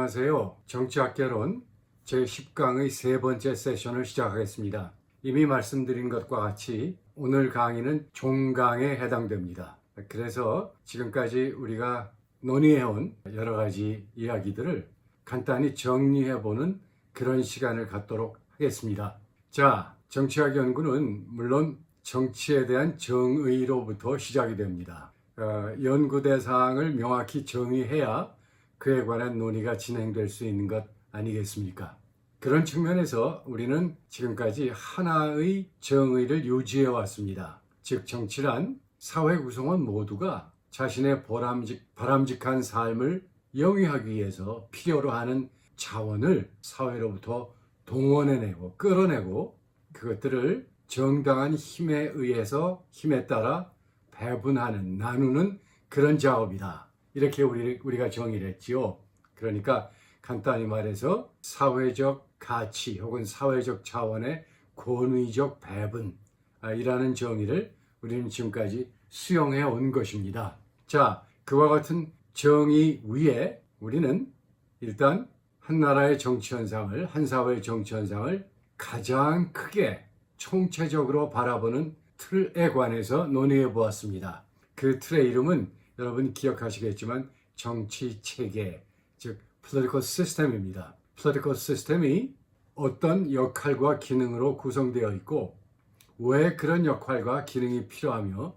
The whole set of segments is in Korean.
안녕하세요. 정치학개론 제10강의 세 번째 세션을 시작하겠습니다. 이미 말씀드린 것과 같이 오늘 강의는 종강에 해당됩니다. 그래서 지금까지 우리가 논의해온 여러 가지 이야기들을 간단히 정리해보는 그런 시간을 갖도록 하겠습니다. 자, 정치학 연구는 물론 정치에 대한 정의로부터 시작이 됩니다. 연구 대상을 명확히 정의해야 그에 관한 논의가 진행될 수 있는 것 아니겠습니까? 그런 측면에서 우리는 지금까지 하나의 정의를 유지해 왔습니다. 즉 정치란 사회 구성원 모두가 자신의 바람직한 삶을 영위하기 위해서 필요로 하는 자원을 사회로부터 동원해내고 끌어내고 그것들을 정당한 힘에 의해서 힘에 따라 배분하는, 나누는 그런 작업이다. 이렇게 우리가 정의를 했지요. 그러니까 간단히 말해서 사회적 가치 혹은 사회적 자원의 권위적 배분이라는 정의를 우리는 지금까지 수용해 온 것입니다. 자, 그와 같은 정의 위에 우리는 일단 한 나라의 정치 현상을, 한 사회의 정치 현상을 가장 크게 총체적으로 바라보는 틀에 관해서 논의해 보았습니다. 그 틀의 이름은 여러분 기억하시겠지만 정치 체계, 즉 political system입니다. political system이 어떤 역할과 기능으로 구성되어 있고 왜 그런 역할과 기능이 필요하며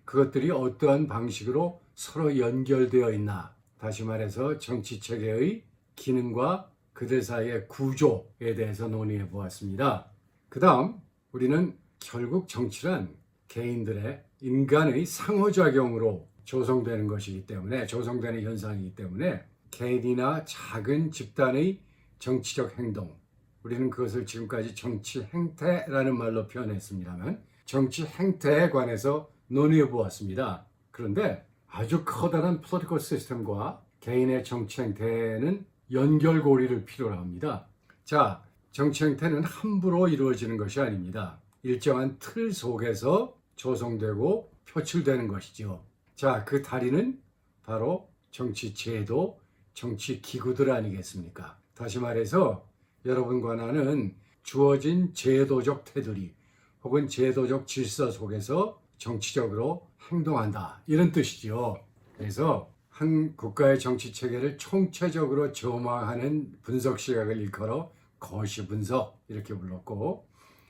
그것들이 어떠한 방식으로 서로 연결되어 있나, 다시 말해서 정치 체계의 기능과 그들 사이의 구조에 대해서 논의해 보았습니다. 그 다음 우리는 결국 정치란 개인들의 인간의 상호작용으로 조성되는 것이기 때문에, 조성되는 현상이기 때문에 개인이나 작은 집단의 정치적 행동, 우리는 그것을 지금까지 정치 행태라는 말로 표현했습니다만 정치 행태에 관해서 논의해 보았습니다. 그런데 아주 커다란 political system과 개인의 정치 행태는 연결고리를 필요로 합니다. 자, 정치 행태는 함부로 이루어지는 것이 아닙니다. 일정한 틀 속에서 조성되고 표출되는 것이죠. 자, 그 다리는 바로 정치 제도, 정치 기구들 아니겠습니까? 다시 말해서 여러분과 나는 주어진 제도적 테두리 혹은 제도적 질서 속에서 정치적으로 행동한다, 이런 뜻이죠. 그래서 한 국가의 정치 체계를 총체적으로 점화하는 분석 시각을 일컬어 거시 분석 이렇게 불렀고,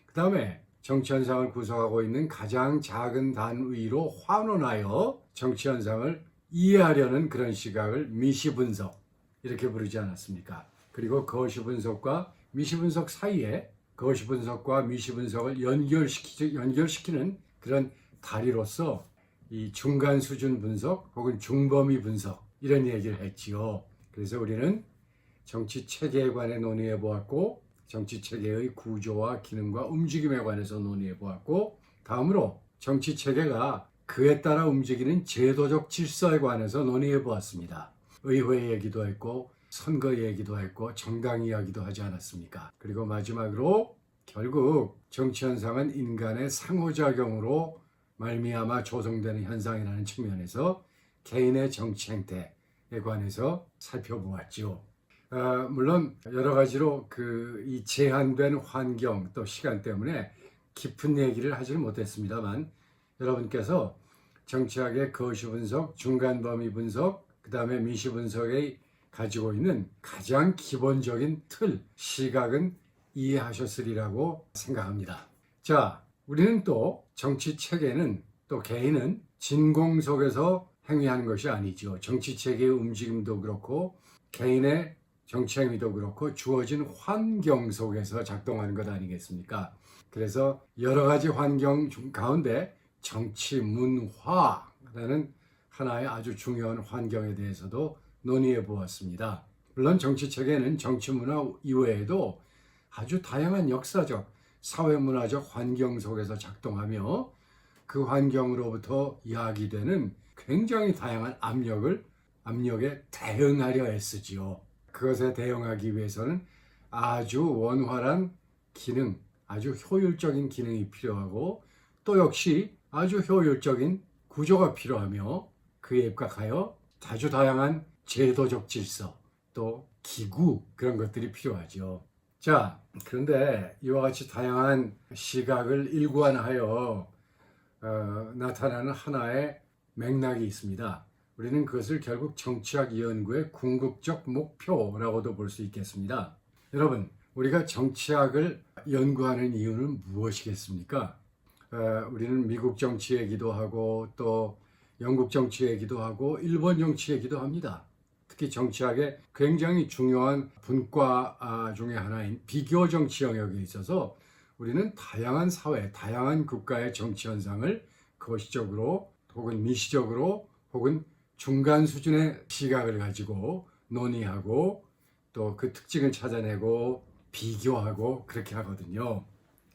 그 다음에 정치 현상을 구성하고 있는 가장 작은 단위로 환원하여 정치 현상을 이해하려는 그런 시각을 미시 분석 이렇게 부르지 않았습니까? 그리고 거시 분석과 미시 분석 사이에 거시 분석과 미시 분석을 연결시키는 그런 다리로서 이 중간 수준 분석 혹은 중범위 분석 이런 얘기를 했지요. 그래서 우리는 정치 체계에 관해 논의해 보았고, 정치 체계의 구조와 기능과 움직임에 관해서 논의해 보았고, 다음으로 정치 체계가 그에 따라 움직이는 제도적 질서에 관해서 논의해 보았습니다. 의회 얘기도 했고 선거 얘기도 했고 정당 이야기도 하지 않았습니까? 그리고 마지막으로 결국 정치 현상은 인간의 상호작용으로 말미암아 조성되는 현상이라는 측면에서 개인의 정치 행태에 관해서 살펴보았죠. 물론 여러 가지로 이 제한된 환경 또 시간 때문에 깊은 얘기를 하지는 못했습니다만, 여러분께서 정치학의 거시 분석, 중간 범위 분석, 그 다음에 미시 분석에 가지고 있는 가장 기본적인 틀, 시각은 이해하셨으리라고 생각합니다. 자, 우리는 또 정치 체계는, 또 개인은 진공 속에서 행위하는 것이 아니죠. 정치 체계의 움직임도 그렇고 개인의 정치 행위도 그렇고 주어진 환경 속에서 작동하는 것 아니겠습니까? 그래서 여러 가지 환경 가운데 정치 문화라는 하나의 아주 중요한 환경에 대해서도 논의해 보았습니다. 물론 정치 체계는 정치 문화 이외에도 아주 다양한 역사적, 사회문화적 환경 속에서 작동하며 그 환경으로부터 야기되는 굉장히 다양한 압력에 대응하려 애쓰지요. 그것에 대응하기 위해서는 아주 원활한 기능, 아주 효율적인 기능이 필요하고 또 역시 아주 효율적인 구조가 필요하며 그에 입각하여 아주 다양한 제도적 질서, 또 기구 그런 것들이 필요하죠. 자, 그런데 이와 같이 다양한 시각을 일관하여 나타나는 하나의 맥락이 있습니다. 우리는 그것을 결국 정치학 연구의 궁극적 목표라고도 볼 수 있겠습니다. 여러분, 우리가 정치학을 연구하는 이유는 무엇이겠습니까? 우리는 미국 정치 얘기도 하고 또 영국 정치 얘기도 하고 일본 정치 얘기도 합니다. 특히 정치학의 굉장히 중요한 분과 중에 하나인 비교 정치 영역에 있어서 우리는 다양한 사회, 다양한 국가의 정치 현상을 거시적으로 혹은 미시적으로 혹은 중간 수준의 시각을 가지고 논의하고 또 그 특징을 찾아내고 비교하고 그렇게 하거든요.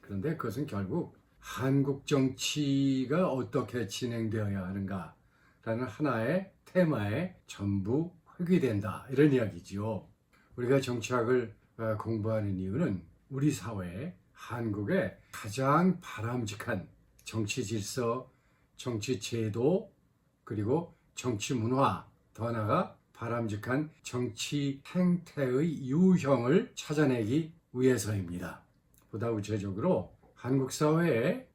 그런데 그것은 결국 한국 정치가 어떻게 진행되어야 하는가라는 하나의 테마에 전부 회귀된다 이런 이야기지요. 우리가 정치학을 공부하는 이유는 우리 사회, 한국의 가장 바람직한 정치 질서, 정치 제도, 그리고 정치 문화, 더 나아가 바람직한 정치 행태의 유형을 찾아내기 위해서입니다. 보다 구체적으로 한국 사회의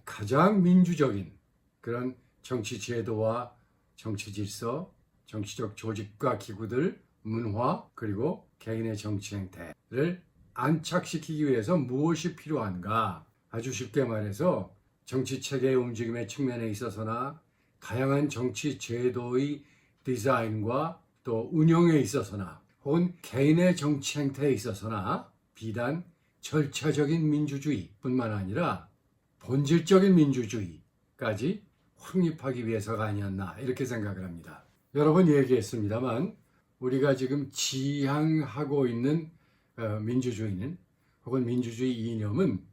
가장 민주적인 그런 정치 제도와 정치 질서, 정치적 조직과 기구들, 문화, 그리고 개인의 정치 행태를 안착시키기 위해서 무엇이 필요한가? 아주 쉽게 말해서 정치 체계의 움직임의 측면에 있어서나 다양한 정치 제도의 디자인과 또 운영에 있어서나 혹은 개인의 정치 행태에 있어서나 비단 절차적인 민주주의뿐만 아니라 본질적인 민주주의까지 확립하기 위해서가 아니었나 이렇게 생각을 합니다. 여러 번 얘기했습니다만 우리가 지금 지향하고 있는 민주주의는 혹은 민주주의 이념은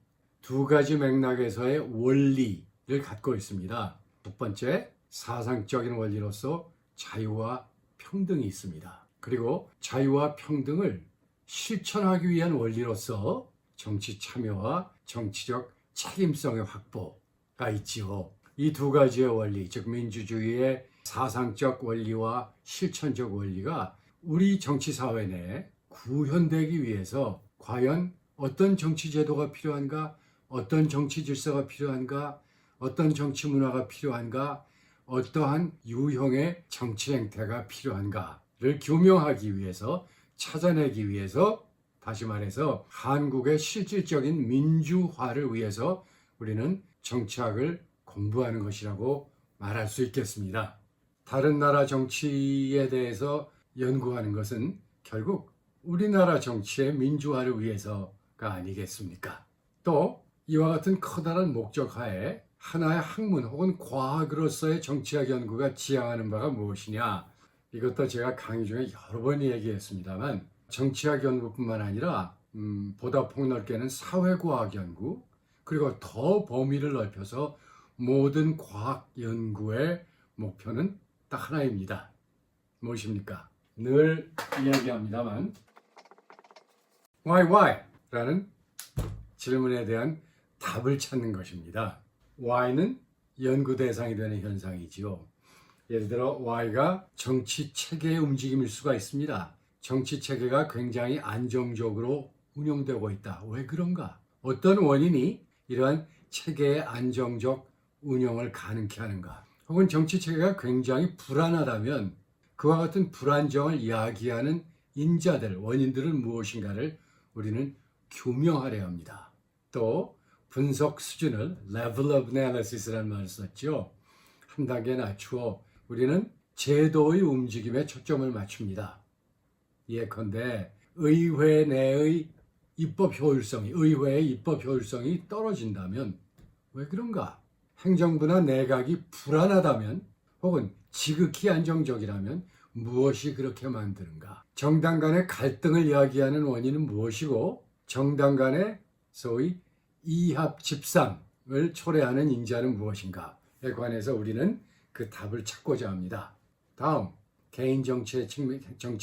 두 가지 맥락에서의 원리를 갖고 있습니다. 첫 번째, 사상적인 원리로서 자유와 평등이 있습니다. 그리고 자유와 평등을 실천하기 위한 원리로서 정치 참여와 정치적 책임성의 확보가 있지요. 이 두 가지의 원리, 즉 민주주의의 사상적 원리와 실천적 원리가 우리 정치 사회 내에 구현되기 위해서 과연 어떤 정치 제도가 필요한가, 어떤 정치 질서가 필요한가, 어떤 정치 문화가 필요한가, 어떠한 유형의 정치 행태가 필요한가를 규명하기 위해서, 찾아내기 위해서, 다시 말해서 한국의 실질적인 민주화를 위해서 우리는 정치학을 공부하는 것이라고 말할 수 있겠습니다. 다른 나라 정치에 대해서 연구하는 것은 결국 우리나라 정치의 민주화를 위해서가 아니겠습니까? 또 이와 같은 커다란 목적 하에 하나의 학문 혹은 과학으로서의 정치학 연구가 지향하는 바가 무엇이냐? 이것도 제가 강의 중에 여러 번 얘기했습니다만 정치학 연구뿐만 아니라 보다 폭넓게는 사회과학 연구 그리고 더 범위를 넓혀서 모든 과학 연구의 목표는 딱 하나입니다. 무엇입니까? 늘 이야기합니다만 why? 라는 질문에 대한 답을 찾는 것입니다. Y는 연구 대상이 되는 현상이지요. 예를 들어 Y가 정치 체계의 움직임일 수가 있습니다. 정치 체계가 굉장히 안정적으로 운영되고 있다. 왜 그런가? 어떤 원인이 이러한 체계의 안정적 운영을 가능케 하는가? 혹은 정치 체계가 굉장히 불안하다면 그와 같은 불안정을 이야기하는 인자들, 원인들은 무엇인가를 우리는 규명하려 합니다. 또 분석 수준을 level of analysis라는 말을 썼죠. 한 단계 낮추어 우리는 제도의 움직임에 초점을 맞춥니다. 예컨대 의회 내의 입법 효율성이, 의회의 입법 효율성이 떨어진다면 왜 그런가? 행정부나 내각이 불안하다면 혹은 지극히 안정적이라면 무엇이 그렇게 만드는가? 정당 간의 갈등을 이야기하는 원인은 무엇이고 정당 간의 소위 이합 집산을 초래하는 인자는 무엇인가에 관해서 우리는 그 답을 찾고자 합니다. 다음, 개인 정치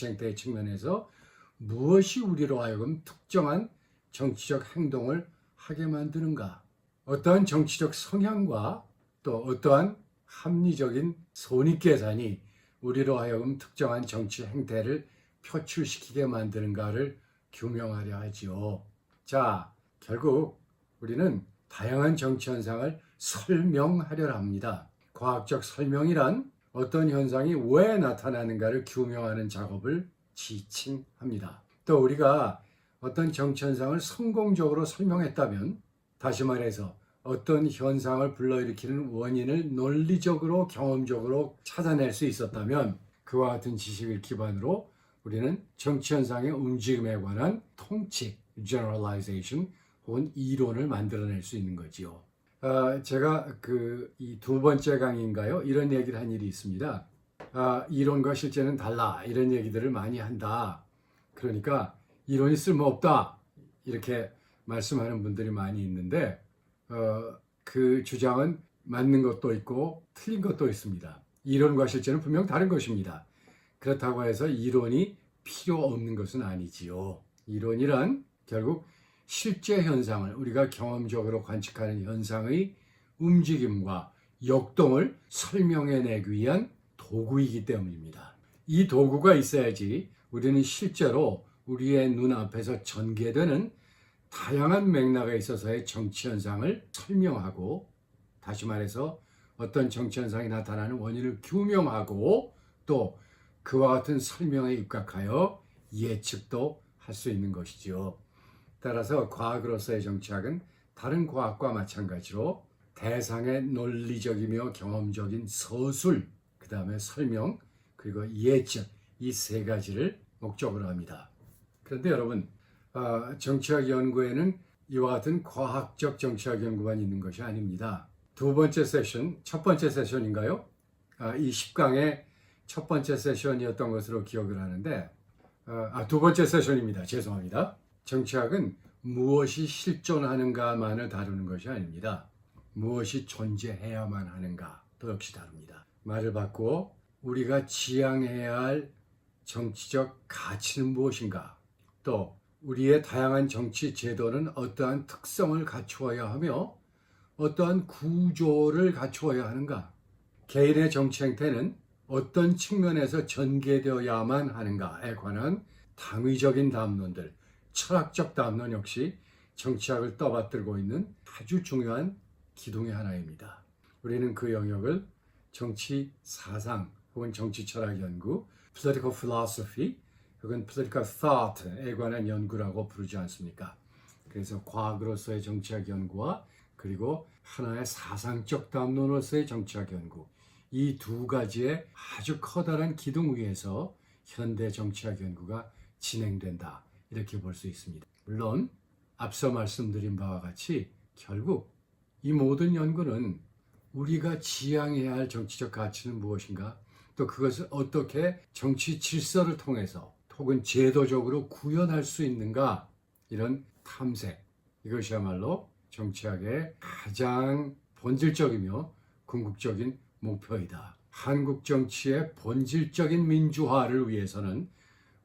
행태의 측면에서 무엇이 우리로 하여금 특정한 정치적 행동을 하게 만드는가? 어떠한 정치적 성향과 또 어떠한 합리적인 손익계산이 우리로 하여금 특정한 정치 행태를 표출시키게 만드는가를 규명하려 하지요. 자, 결국 우리는 다양한 정치 현상을 설명하려 합니다. 과학적 설명이란 어떤 현상이 왜 나타나는가를 규명하는 작업을 지칭합니다. 또 우리가 어떤 정치 현상을 성공적으로 설명했다면, 다시 말해서 어떤 현상을 불러일으키는 원인을 논리적으로 경험적으로 찾아낼 수 있었다면, 그와 같은 지식을 기반으로 우리는 정치 현상의 움직임에 관한 통치, generalization 혹은 이론을 만들어낼 수 있는 거지요. 제가 이 두 번째 강의인가요? 이런 얘기를 한 일이 있습니다. 이론과 실제는 달라, 이런 얘기들을 많이 한다. 그러니까 이론이 쓸모없다, 이렇게 말씀하는 분들이 많이 있는데, 그 주장은 맞는 것도 있고 틀린 것도 있습니다. 이론과 실제는 분명 다른 것입니다. 그렇다고 해서 이론이 필요 없는 것은 아니지요. 이론이란 결국 실제 현상을, 우리가 경험적으로 관측하는 현상의 움직임과 역동을 설명해내기 위한 도구이기 때문입니다. 이 도구가 있어야지 우리는 실제로 우리의 눈앞에서 전개되는 다양한 맥락에 있어서의 정치 현상을 설명하고, 다시 말해서 어떤 정치 현상이 나타나는 원인을 규명하고, 또 그와 같은 설명에 입각하여 예측도 할 수 있는 것이죠. 따라서 과학으로서의 정치학은 다른 과학과 마찬가지로 대상의 논리적이며 경험적인 서술, 그 다음에 설명, 그리고 예측, 이 세 가지를 목적으로 합니다. 그런데 여러분, 정치학 연구에는 이와 같은 과학적 정치학 연구만 있는 것이 아닙니다. 두 번째 세션, 첫 번째 세션인가요? 이 10강의 첫 번째 세션이었던 것으로 기억을 하는데, 두 번째 세션입니다. 죄송합니다. 정치학은 무엇이 실존하는가만을 다루는 것이 아닙니다. 무엇이 존재해야만 하는가도 역시 다룹니다. 말을 바꾸어 우리가 지향해야 할 정치적 가치는 무엇인가, 또 우리의 다양한 정치 제도는 어떠한 특성을 갖추어야 하며 어떠한 구조를 갖추어야 하는가, 개인의 정치 행태는 어떤 측면에서 전개되어야만 하는가에 관한 당위적인 담론들, 철학적 담론 역시 정치학을 떠받들고 있는 아주 중요한 기둥의 하나입니다. 우리는 그 영역을 정치 사상 혹은 정치 철학 연구, political philosophy 혹은 political thought에 관한 연구라고 부르지 않습니까? 그래서 과학으로서의 정치학 연구와 그리고 하나의 사상적 담론으로서의 정치학 연구, 이 두 가지의 아주 커다란 기둥 위에서 현대 정치학 연구가 진행된다, 이렇게 볼 수 있습니다. 물론 앞서 말씀드린 바와 같이 결국 이 모든 연구는 우리가 지향해야 할 정치적 가치는 무엇인가, 또 그것을 어떻게 정치 질서를 통해서 혹은 제도적으로 구현할 수 있는가, 이런 탐색, 이것이야말로 정치학의 가장 본질적이며 궁극적인 목표이다. 한국 정치의 본질적인 민주화를 위해서는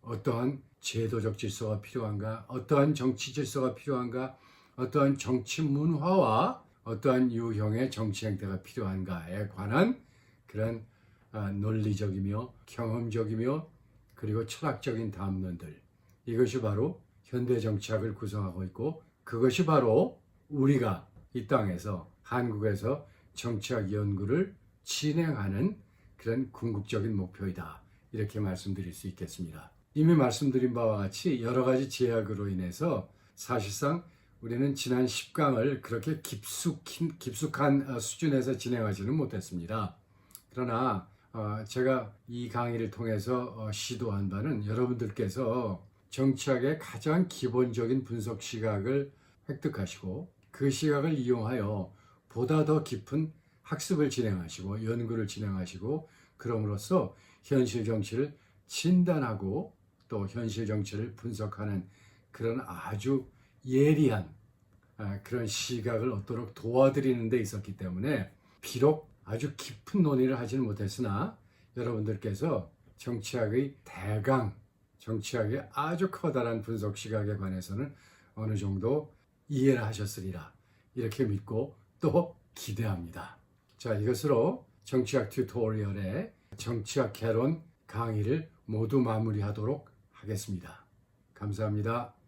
어떠한 제도적 질서가 필요한가, 어떠한 정치 질서가 필요한가, 어떠한 정치 문화와 어떠한 유형의 정치 행태가 필요한가에 관한 그런 논리적이며 경험적이며 그리고 철학적인 담론들, 이것이 바로 현대 정치학을 구성하고 있고, 그것이 바로 우리가 이 땅에서, 한국에서 정치학 연구를 진행하는 그런 궁극적인 목표이다, 이렇게 말씀드릴 수 있겠습니다. 이미 말씀드린 바와 같이 여러 가지 제약으로 인해서 사실상 우리는 지난 10강을 그렇게 깊숙한 수준에서 진행하지는 못했습니다. 그러나 제가 이 강의를 통해서 시도한 바는 여러분들께서 정치학의 가장 기본적인 분석 시각을 획득하시고, 그 시각을 이용하여 보다 더 깊은 학습을 진행하시고 연구를 진행하시고, 그럼으로써 현실 정치를 진단하고 또 현실 정치를 분석하는 그런 아주 예리한 그런 시각을 얻도록 도와드리는 데 있었기 때문에, 비록 아주 깊은 논의를 하지는 못했으나 여러분들께서 정치학의 대강, 정치학의 아주 커다란 분석 시각에 관해서는 어느 정도 이해를 하셨으리라, 이렇게 믿고 또 기대합니다. 자, 이것으로 정치학 튜토리얼의 정치학 개론 강의를 모두 마무리하도록 하겠습니다. 감사합니다.